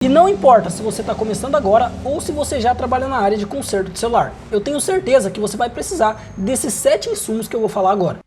E não importa se você está começando agora ou se você já trabalha na área de conserto de celular, eu tenho certeza que você vai precisar desses 7 insumos que eu vou falar agora.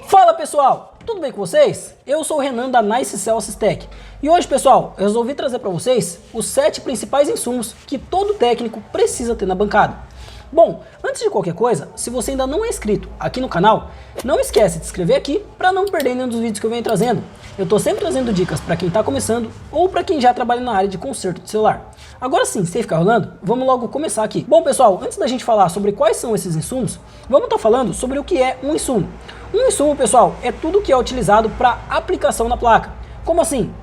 Fala pessoal, tudo bem com vocês? Eu sou o Renan da Nice Celsius Tech e hoje pessoal, eu resolvi trazer para vocês os 7 principais insumos que todo técnico precisa ter na bancada. Bom, antes de qualquer coisa, se você ainda não é inscrito aqui no canal, não esquece de se inscrever aqui para não perder nenhum dos vídeos que eu venho trazendo. Eu estou sempre trazendo dicas para quem está começando ou para quem já trabalha na área de conserto de celular. Agora sim, sem ficar rolando, vamos logo começar aqui. Bom pessoal, antes da gente falar sobre quais são esses insumos, vamos estar falando sobre o que é um insumo. Um insumo, pessoal, é tudo que é utilizado para aplicação na placa. Como assim?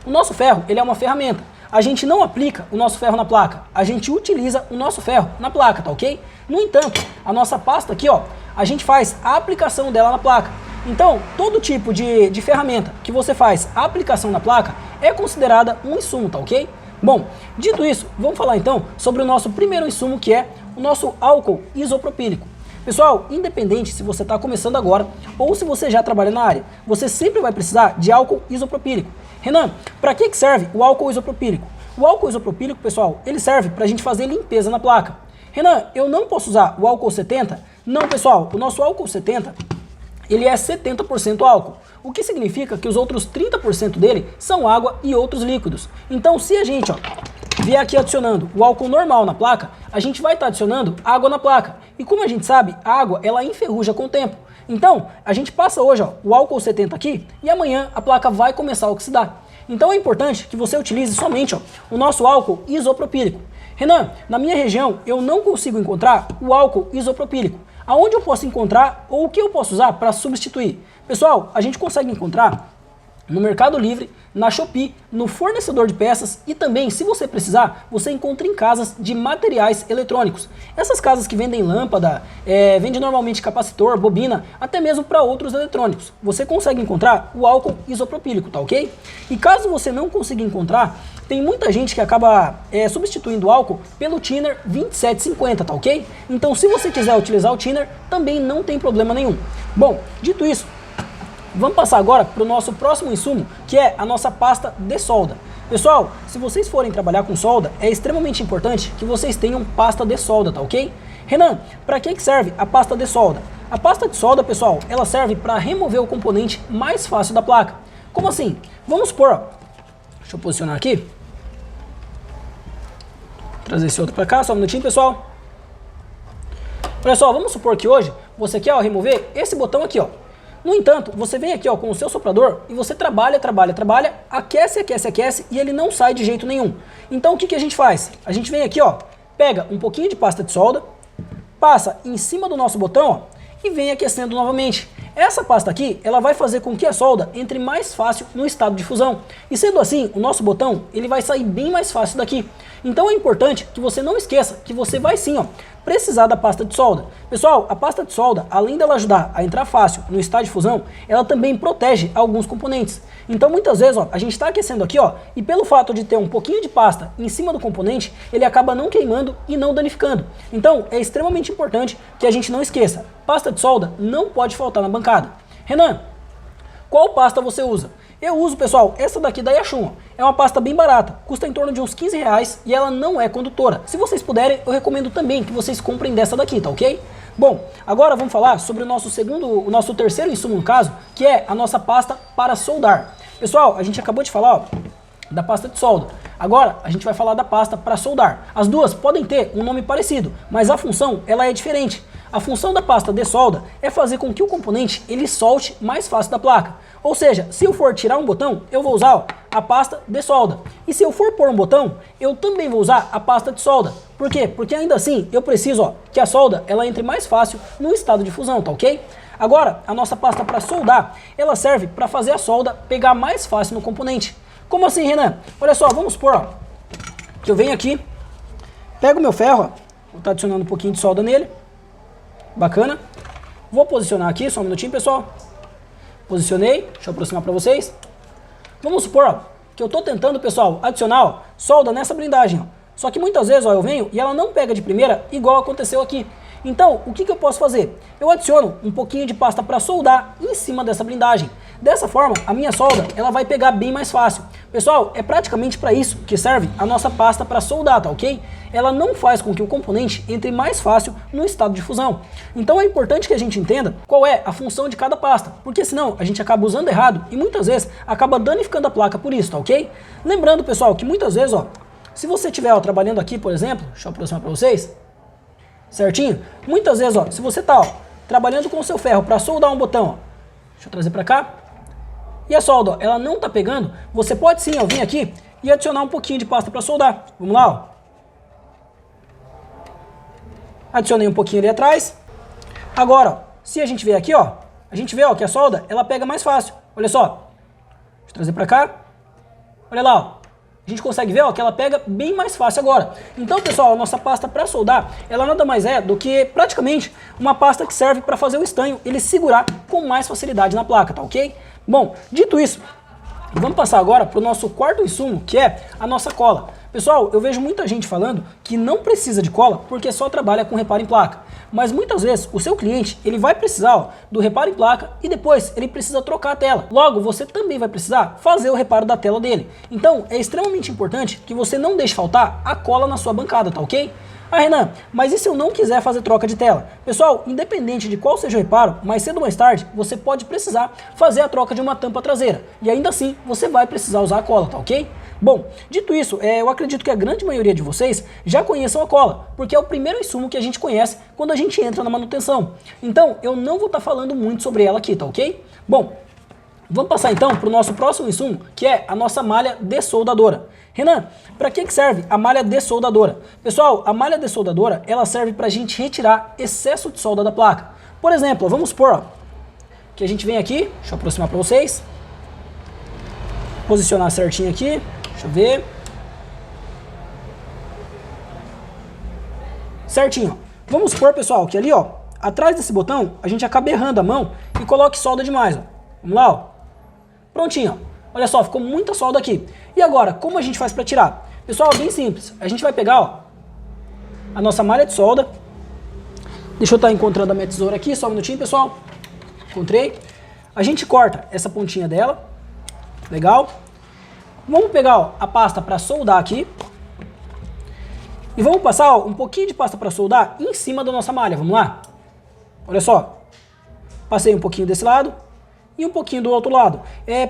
O nosso ferro, ele é uma ferramenta. A gente não aplica o nosso ferro na placa, a gente utiliza o nosso ferro na placa, tá ok? No entanto, a nossa pasta aqui, ó, a gente faz a aplicação dela na placa. Então, todo tipo de ferramenta que você faz a aplicação na placa é considerada um insumo, tá ok? Bom, dito isso, vamos falar então sobre o nosso primeiro insumo, que é o nosso álcool isopropílico. Pessoal, independente se você está começando agora ou se você já trabalha na área, você sempre vai precisar de álcool isopropílico. Renan, para que serve o álcool isopropílico? O álcool isopropílico, pessoal, ele serve para a gente fazer limpeza na placa. Renan, eu não posso usar o álcool 70? Não, pessoal, o nosso álcool 70, ele é 70% álcool, o que significa que os outros 30% dele são água e outros líquidos. Então, se a gente, vier aqui adicionando o álcool normal na placa, a gente vai estar adicionando água na placa. E como a gente sabe, a água ela enferruja com o tempo. Então, a gente passa hoje o álcool 70 aqui e amanhã a placa vai começar a oxidar. Então é importante que você utilize somente o nosso álcool isopropílico. Renan, na minha região eu não consigo encontrar o álcool isopropílico. Aonde eu posso encontrar ou o que eu posso usar para substituir? Pessoal, a gente consegue encontrar no Mercado Livre, na Shopee, no fornecedor de peças e também, se você precisar, você encontra em casas de materiais eletrônicos. Essas casas que vendem lâmpada, vendem normalmente capacitor, bobina, até mesmo para outros eletrônicos. Você consegue encontrar o álcool isopropílico, tá ok? E caso você não consiga encontrar, tem muita gente que acaba substituindo o álcool pelo Thinner 2750, tá ok? Então, se você quiser utilizar o Thinner, também não tem problema nenhum. Bom, dito isso, vamos passar agora para o nosso próximo insumo, que é a nossa pasta de solda. Pessoal, se vocês forem trabalhar com solda, é extremamente importante que vocês tenham pasta de solda, tá ok? Renan, para que serve a pasta de solda? A pasta de solda, pessoal, ela serve para remover o componente mais fácil da placa. Como assim? Vamos supor, deixa eu posicionar aqui. Trazer esse outro para cá, só um minutinho, pessoal. Olha só, vamos supor que hoje você quer remover esse botão aqui, ó. No entanto, você vem aqui com o seu soprador e você trabalha, aquece e ele não sai de jeito nenhum. Então o que a gente faz? A gente vem aqui, pega um pouquinho de pasta de solda, passa em cima do nosso botão e vem aquecendo novamente. Essa pasta aqui, ela vai fazer com que a solda entre mais fácil no estado de fusão. E sendo assim, o nosso botão ele vai sair bem mais fácil daqui. Então é importante que você não esqueça que você vai sim precisar da pasta de solda. Pessoal, a pasta de solda, além dela ajudar a entrar fácil no estado de fusão, ela também protege alguns componentes. Então muitas vezes a gente está aquecendo aqui e pelo fato de ter um pouquinho de pasta em cima do componente, ele acaba não queimando e não danificando. Então é extremamente importante que a gente não esqueça, pasta de solda não pode faltar na bancada. Renan, qual pasta você usa? Eu uso, pessoal, essa daqui da Yashun. É uma pasta bem barata, custa em torno de uns 15 reais e ela não é condutora. Se vocês puderem, eu recomendo também que vocês comprem dessa daqui, tá ok? Bom, agora vamos falar sobre o nosso terceiro insumo no caso, que é a nossa pasta para soldar. Pessoal, a gente acabou de falar da pasta de solda. Agora a gente vai falar da pasta para soldar. As duas podem ter um nome parecido, mas a função ela é diferente. A função da pasta de solda é fazer com que o componente ele solte mais fácil da placa. Ou seja, se eu for tirar um botão, eu vou usar a pasta de solda. E se eu for pôr um botão, eu também vou usar a pasta de solda. Por quê? Porque ainda assim eu preciso que a solda ela entre mais fácil no estado de fusão, tá ok? Agora, a nossa pasta para soldar, ela serve para fazer a solda pegar mais fácil no componente. Como assim, Renan? Olha só, vamos supor que eu venho aqui, pego o meu ferro, vou estar adicionando um pouquinho de solda nele. Bacana. Vou posicionar aqui, só um minutinho, pessoal. Posicionei, deixa eu aproximar para vocês. Vamos supor que eu estou tentando, pessoal, adicionar solda nessa blindagem. Só que muitas vezes eu venho e ela não pega de primeira igual aconteceu aqui. Então, o que eu posso fazer? Eu adiciono um pouquinho de pasta para soldar em cima dessa blindagem. Dessa forma, a minha solda ela vai pegar bem mais fácil. Pessoal, é praticamente para isso que serve a nossa pasta para soldar, tá ok? Ela não faz com que o componente entre mais fácil no estado de fusão. Então é importante que a gente entenda qual é a função de cada pasta, porque senão a gente acaba usando errado e muitas vezes acaba danificando a placa por isso, tá ok? Lembrando, pessoal, que muitas vezes, ó, se você estiver trabalhando aqui, por exemplo, deixa eu aproximar para vocês, certinho? Muitas vezes, ó, se você tá, ó, trabalhando com o seu ferro para soldar um botão, ó, deixa eu trazer para cá, e a solda, ó, ela não tá pegando, você pode sim, ó, vir aqui e adicionar um pouquinho de pasta para soldar. Vamos lá, ó. Adicionei um pouquinho ali atrás. Agora, ó, se a gente vier aqui, ó, a gente vê, ó, que a solda, ela pega mais fácil. Olha só. Deixa eu trazer para cá. Olha lá, ó. A gente consegue ver, ó, que ela pega bem mais fácil agora. Então, pessoal, a nossa pasta para soldar, ela nada mais é do que praticamente uma pasta que serve para fazer o estanho ele segurar com mais facilidade na placa, tá ok? Bom, dito isso, vamos passar agora para o nosso quarto insumo, que é a nossa cola. Pessoal, eu vejo muita gente falando que não precisa de cola porque só trabalha com reparo em placa. Mas muitas vezes o seu cliente ele vai precisar, ó, do reparo em placa e depois ele precisa trocar a tela. Logo, você também vai precisar fazer o reparo da tela dele. Então, é extremamente importante que você não deixe faltar a cola na sua bancada, tá ok? Ah, Renan, mas e se eu não quiser fazer troca de tela? Pessoal, independente de qual seja o reparo, mais cedo ou mais tarde, você pode precisar fazer a troca de uma tampa traseira. E ainda assim, você vai precisar usar a cola, tá ok? Bom, dito isso, eu acredito que a grande maioria de vocês já conheçam a cola, porque é o primeiro insumo que a gente conhece quando a gente entra na manutenção. Então, eu não vou estar falando muito sobre ela aqui, tá ok? Bom, vamos passar então para o nosso próximo insumo, que é a nossa malha dessoldadora. Renan, para que serve a malha dessoldadora? Pessoal, a malha dessoldadora, ela serve para a gente retirar excesso de solda da placa. Por exemplo, vamos supor, ó, que a gente vem aqui, deixa eu aproximar para vocês, posicionar certinho aqui, deixa eu ver, certinho. Vamos supor, pessoal, que ali, ó, atrás desse botão, a gente acaba errando a mão e coloque solda demais, ó. Vamos lá, ó. Prontinho, ó. Olha só, ficou muita solda aqui. E agora, como a gente faz para tirar? Pessoal, bem simples. A gente vai pegar, ó, a nossa malha de solda. Deixa eu estar encontrando a minha tesoura aqui, só um minutinho, pessoal. Encontrei. A gente corta essa pontinha dela. Legal. Vamos pegar, ó, a pasta para soldar aqui. E vamos passar, ó, um pouquinho de pasta para soldar em cima da nossa malha. Vamos lá? Olha só. Passei um pouquinho desse lado e um pouquinho do outro lado.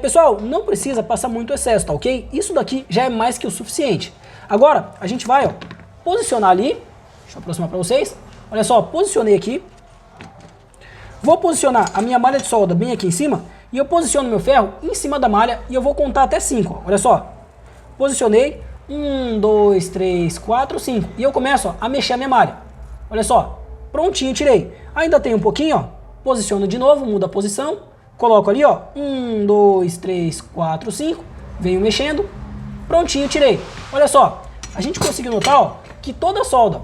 Pessoal, não precisa passar muito excesso, tá ok? Isso daqui já é mais que o suficiente. Agora, a gente vai, ó, posicionar ali. Deixa eu aproximar para vocês. Olha só, posicionei aqui. Vou posicionar a minha malha de solda bem aqui em cima. E eu posiciono meu ferro em cima da malha e eu vou contar até 5. Olha só. Posicionei. 1, 2, 3, 4, 5. E eu começo, ó, a mexer a minha malha. Olha só. Prontinho, tirei. Ainda tem um pouquinho, ó. Posiciono de novo, muda a posição. Coloco ali, ó, 1, 2, 3, 4, 5, venho mexendo, prontinho, tirei. Olha só, a gente conseguiu notar, ó, que toda a solda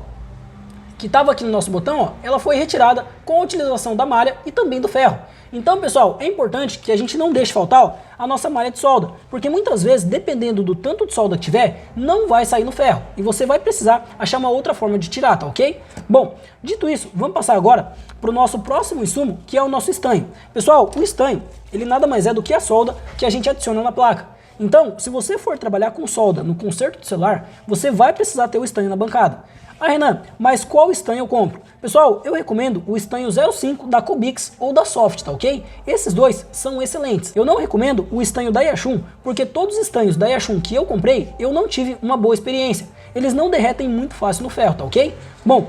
que estava aqui no nosso botão, ó, ela foi retirada com a utilização da malha e também do ferro. Então, pessoal, é importante que a gente não deixe faltar, ó, a nossa malha de solda, porque muitas vezes, dependendo do tanto de solda que tiver, não vai sair no ferro e você vai precisar achar uma outra forma de tirar, tá ok? Bom, dito isso, vamos passar agora para o nosso próximo insumo, que é o nosso estanho. Pessoal, o estanho, ele nada mais é do que a solda que a gente adiciona na placa. Então, se você for trabalhar com solda no conserto do celular, você vai precisar ter o estanho na bancada. Ah, Renan, mas qual estanho eu compro? Pessoal, eu recomendo o estanho 05 da Cobix ou da Soft, tá ok? Esses dois são excelentes. Eu não recomendo o estanho da Yashun, porque todos os estanhos da Yashun que eu comprei, eu não tive uma boa experiência. Eles não derretem muito fácil no ferro, tá ok? Bom,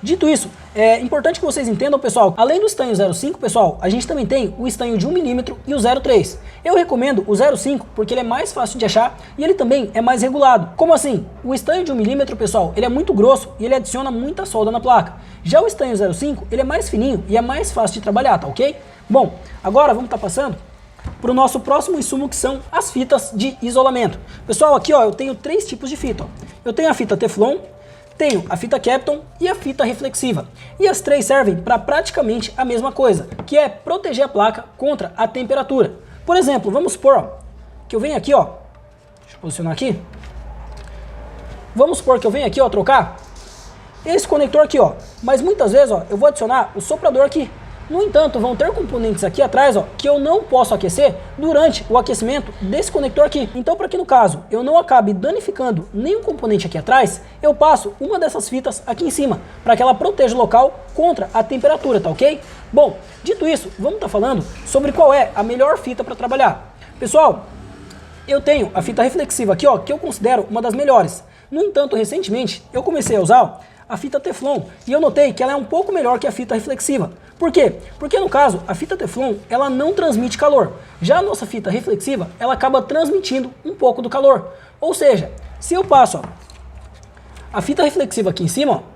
dito isso, é importante que vocês entendam, pessoal, além do estanho 05, pessoal, a gente também tem o estanho de 1 mm e o 03. Eu recomendo o 05 porque ele é mais fácil de achar e ele também é mais regulado. Como assim? O estanho de 1 mm, pessoal, ele é muito grosso e ele adiciona muita solda na placa. Já o estanho 05, ele é mais fininho e é mais fácil de trabalhar, tá ok? Bom, agora vamos estar passando para o nosso próximo insumo, que são as fitas de isolamento. Pessoal, aqui, ó, eu tenho 3 tipos de fita, ó. Eu tenho a fita Teflon, tenho a fita Kapton e a fita reflexiva. E as 3 servem para praticamente a mesma coisa, que é proteger a placa contra a temperatura. Por exemplo, vamos supor, ó, que eu venho aqui, ó, deixa eu posicionar aqui. Vamos supor que eu venho aqui, ó, trocar esse conector aqui, ó. Mas muitas vezes, ó, eu vou adicionar o soprador aqui. No entanto, vão ter componentes aqui atrás, ó, que eu não posso aquecer durante o aquecimento desse conector aqui. Então, para que no caso eu não acabe danificando nenhum componente aqui atrás, eu passo uma dessas fitas aqui em cima, para que ela proteja o local contra a temperatura, tá ok? Bom, dito isso, vamos estar falando sobre qual é a melhor fita para trabalhar. Pessoal, eu tenho a fita reflexiva aqui, ó, que eu considero uma das melhores. No entanto, recentemente, eu comecei a usar, ó, a fita Teflon, e eu notei que ela é um pouco melhor que a fita reflexiva. Por quê? Porque no caso, a fita Teflon, ela não transmite calor. Já a nossa fita reflexiva, ela acaba transmitindo um pouco do calor. Ou seja, se eu passo, ó, a fita reflexiva aqui em cima, ó,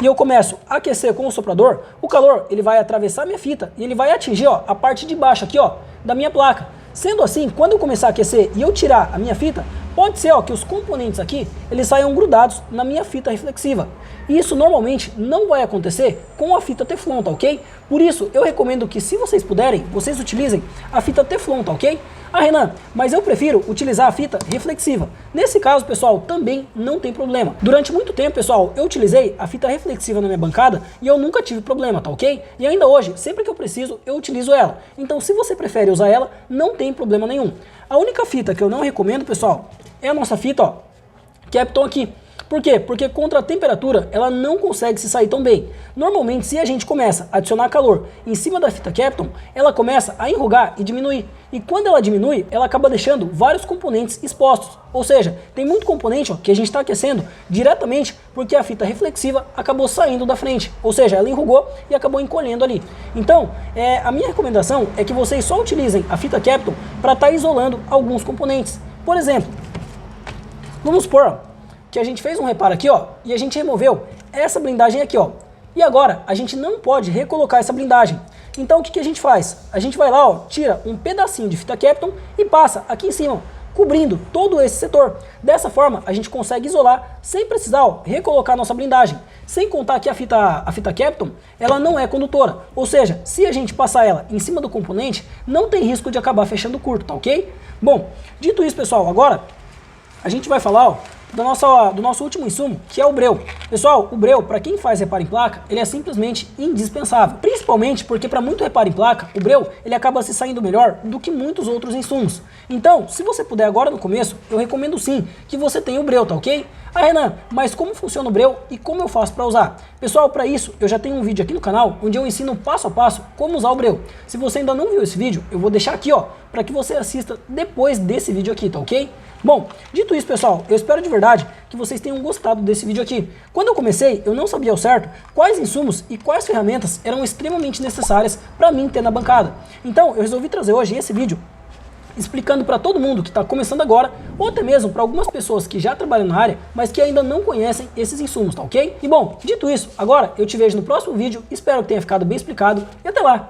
e eu começo a aquecer com o soprador, o calor ele vai atravessar minha fita e ele vai atingir, ó, a parte de baixo aqui, ó, da minha placa. Sendo assim, quando eu começar a aquecer e eu tirar a minha fita, pode ser, ó, que os componentes aqui eles saiam grudados na minha fita reflexiva. E isso normalmente não vai acontecer com a fita Teflon, tá ok? Por isso, eu recomendo que, se vocês puderem, vocês utilizem a fita Teflon, tá ok? Ah, Renan, mas eu prefiro utilizar a fita reflexiva. Nesse caso, pessoal, também não tem problema. Durante muito tempo, pessoal, eu utilizei a fita reflexiva na minha bancada e eu nunca tive problema, tá ok? E ainda hoje, sempre que eu preciso, eu utilizo ela. Então, se você prefere usar ela, não tem problema nenhum. A única fita que eu não recomendo, pessoal, é a nossa fita, ó, Kapton aqui. Por quê? Porque contra a temperatura ela não consegue se sair tão bem. Normalmente, se a gente começa a adicionar calor em cima da fita Kapton, ela começa a enrugar e diminuir. E quando ela diminui, ela acaba deixando vários componentes expostos. Ou seja, tem muito componente, ó, que a gente está aquecendo diretamente porque a fita reflexiva acabou saindo da frente. Ou seja, ela enrugou e acabou encolhendo ali. Então, a minha recomendação é que vocês só utilizem a fita Kapton para estar isolando alguns componentes. Por exemplo, vamos supor, ó, que a gente fez um reparo aqui, ó, e a gente removeu essa blindagem aqui, ó. E agora a gente não pode recolocar essa blindagem. Então o que a gente faz? A gente vai lá, ó, tira um pedacinho de fita Kapton e passa aqui em cima, ó, cobrindo todo esse setor. Dessa forma a gente consegue isolar sem precisar, ó, recolocar nossa blindagem. Sem contar que a fita Kapton, ela não é condutora. Ou seja, se a gente passar ela em cima do componente, não tem risco de acabar fechando curto, tá ok? Bom, dito isso, pessoal, agora a gente vai falar, ó, do nosso último insumo, que é o breu. Pessoal, o breu, para quem faz reparo em placa, ele é simplesmente indispensável. Principalmente porque para muito reparo em placa, o breu ele acaba se saindo melhor do que muitos outros insumos. Então, se você puder agora no começo, eu recomendo sim que você tenha o breu, tá ok? Ah, Renan, mas como funciona o breu e como eu faço para usar? Pessoal, para isso eu já tenho um vídeo aqui no canal onde eu ensino passo a passo como usar o breu. Se você ainda não viu esse vídeo, eu vou deixar aqui, ó, para que você assista depois desse vídeo aqui, tá ok? Bom, dito isso, pessoal, eu espero de verdade que vocês tenham gostado desse vídeo aqui. Quando eu comecei, eu não sabia ao certo quais insumos e quais ferramentas eram extremamente necessárias para mim ter na bancada. Então, eu resolvi trazer hoje esse vídeo explicando para todo mundo que está começando agora, ou até mesmo para algumas pessoas que já trabalham na área, mas que ainda não conhecem esses insumos, tá ok? E bom, dito isso, agora eu te vejo no próximo vídeo, espero que tenha ficado bem explicado e até lá!